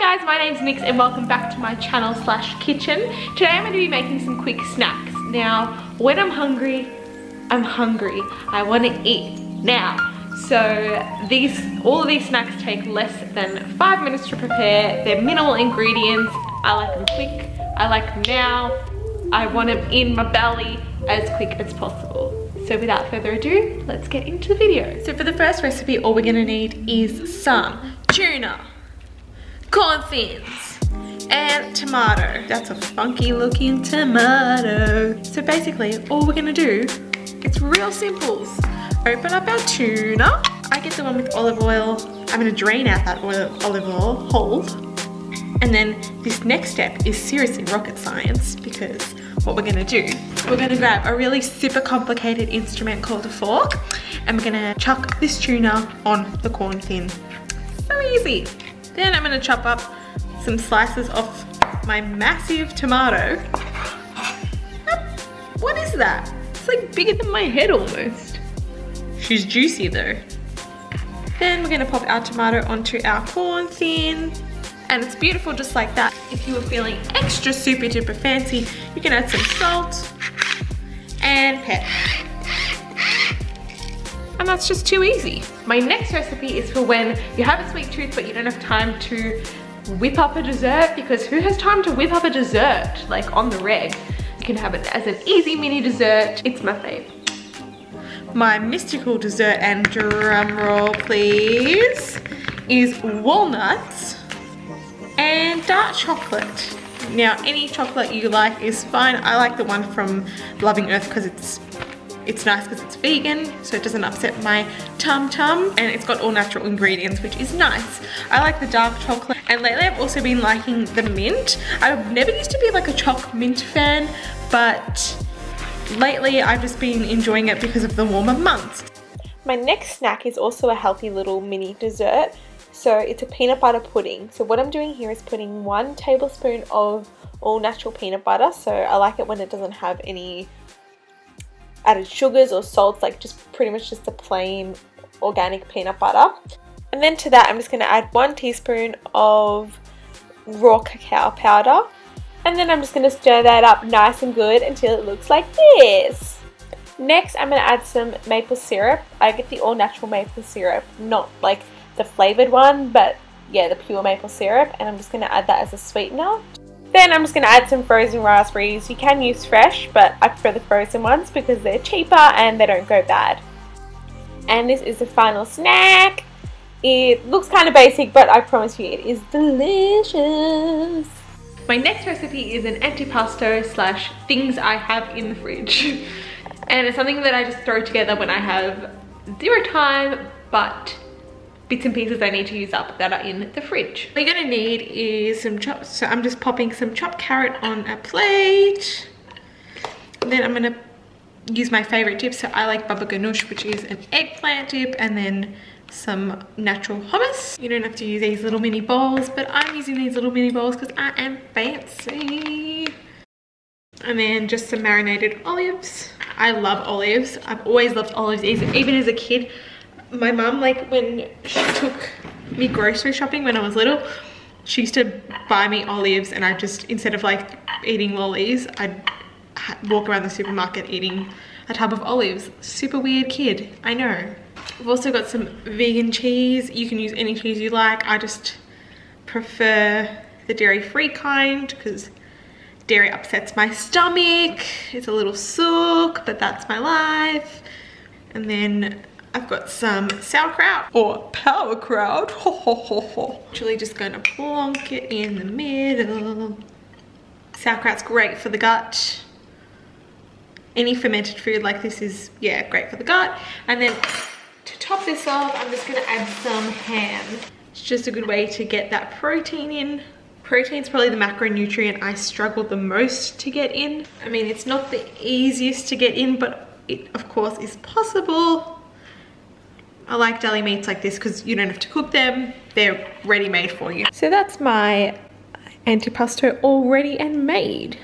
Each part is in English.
Hi guys, my name's Nix and welcome back to my channel / kitchen. Today I'm going to be making some quick snacks. Now, when I'm hungry, I want to eat now. So all of these snacks take less than 5 minutes to prepare. They're minimal ingredients. I like them quick. I like them now. I want them in my belly as quick as possible. So without further ado, let's get into the video. So for the first recipe, all we're gonna need is some tuna, corn thins, and tomato. That's a funky looking tomato. So basically, all we're gonna do, it's real simple. Open up our tuna. I get the one with olive oil. I'm gonna drain out that olive oil whole. And then this next step is seriously rocket science, because what we're gonna do, we're gonna grab a really super complicated instrument called a fork, and we're gonna chuck this tuna on the corn thin. So easy. Then I'm gonna chop up some slices of my massive tomato. What is that? It's like bigger than my head almost. She's juicy though. Then we're gonna pop our tomato onto our corn thin. And it's beautiful just like that. If you were feeling extra super duper fancy, you can add some salt and pepper. And that's just too easy. My next recipe is for when you have a sweet tooth but you don't have time to whip up a dessert, because who has time to whip up a dessert like on the reg? You can have it as an easy mini dessert. It's my fave. My mystical dessert, and drum roll please, is walnuts and dark chocolate. Now, any chocolate you like is fine. I like the one from Loving Earth because it's nice because it's vegan, so it doesn't upset my tum-tum, and it's got all natural ingredients, which is nice. I like the dark chocolate, and lately I've also been liking the mint. I never used to be like a choc mint fan, but lately I've just been enjoying it because of the warmer months. My next snack is also a healthy little mini dessert. So it's a peanut butter pudding. So what I'm doing here is putting 1 tablespoon of all natural peanut butter. So I like it when it doesn't have any added sugars or salts, like just pretty much just a plain organic peanut butter. And then to that I'm just going to add 1 teaspoon of raw cacao powder. And then I'm just going to stir that up nice and good until it looks like this. Next I'm going to add some maple syrup. I get the all natural maple syrup, not like the flavored one, but yeah, the pure maple syrup, and I'm just going to add that as a sweetener. Then I'm just going to add some frozen raspberries. You can use fresh, but I prefer the frozen ones because they're cheaper and they don't go bad. And this is the final snack. It looks kind of basic, but I promise you it is delicious. My next recipe is an antipasto / things I have in the fridge. And it's something that I just throw together when I have 0 time, but bits and pieces I need to use up that are in the fridge. What you're gonna need is some chopped, so I'm just popping some chopped carrot on a plate. And then I'm gonna use my favorite dip. So I like baba ganoush, which is an eggplant dip, and then some natural hummus. You don't have to use these little mini bowls, but I'm using these little mini bowls because I am fancy. And then just some marinated olives. I love olives. I've always loved olives, even as a kid. My mum, like when she took me grocery shopping when I was little, she used to buy me olives, and I just, instead of like eating lollies, I'd walk around the supermarket eating a tub of olives. Super weird kid, I know. We've also got some vegan cheese. You can use any cheese you like. I just prefer the dairy-free kind because dairy upsets my stomach. It's a little sook, but that's my life. And then I've got some sauerkraut or sauerkraut. Ho ho ho ho. Actually just going to plonk it in the middle. Sauerkraut's great for the gut. Any fermented food like this is, yeah, great for the gut. And then to top this off, I'm just going to add some ham. It's just a good way to get that protein in. Protein's probably the macronutrient I struggle the most to get in. I mean, it's not the easiest to get in, but it of course is possible. I like deli meats like this because you don't have to cook them. They're ready made for you. So that's my antipasto all ready and made.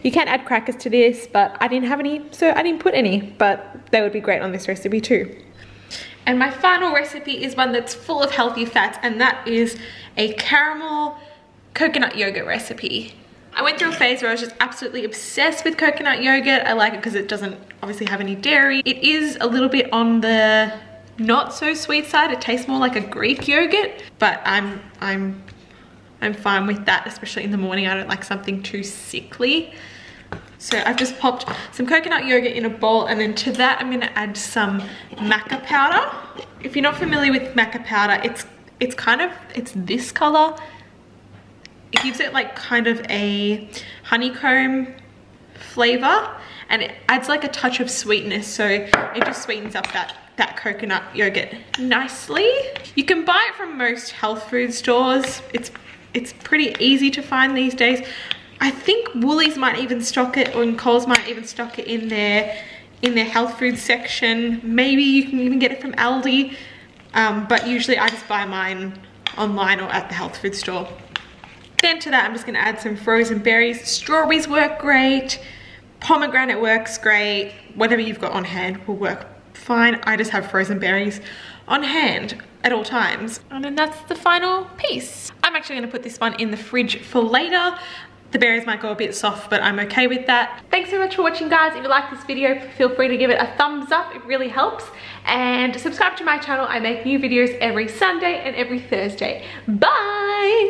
You can add crackers to this, but I didn't have any, so I didn't put any, but they would be great on this recipe too. And my final recipe is one that's full of healthy fats, and that is a caramel coconut yogurt recipe. I went through a phase where I was just absolutely obsessed with coconut yogurt. I like it because it doesn't obviously have any dairy. It is a little bit on the not so sweet side. It tastes more like a Greek yogurt, but I'm fine with that, especially in the morning. I don't like something too sickly. So I've just popped some coconut yogurt in a bowl, and then to that I'm gonna add some maca powder. If you're not familiar with maca powder, it's this color. It gives it like kind of a honeycomb flavor, and it adds like a touch of sweetness, so it just sweetens up that coconut yogurt nicely. You can buy it from most health food stores. It's pretty easy to find these days. I think Woolies might even stock it, or Coles might even stock it in their health food section. Maybe you can even get it from Aldi, but usually I just buy mine online or at the health food store. Then to that I'm just gonna add some frozen berries. Strawberries work great, pomegranate works great, whatever you've got on hand will work fine. I just have frozen berries on hand at all times. And then that's the final piece. I'm actually gonna put this one in the fridge for later. The berries might go a bit soft, but I'm okay with that. Thanks so much for watching, guys. If you like this video, feel free to give it a thumbs up. It really helps. And subscribe to my channel. I make new videos every Sunday and every Thursday. Bye!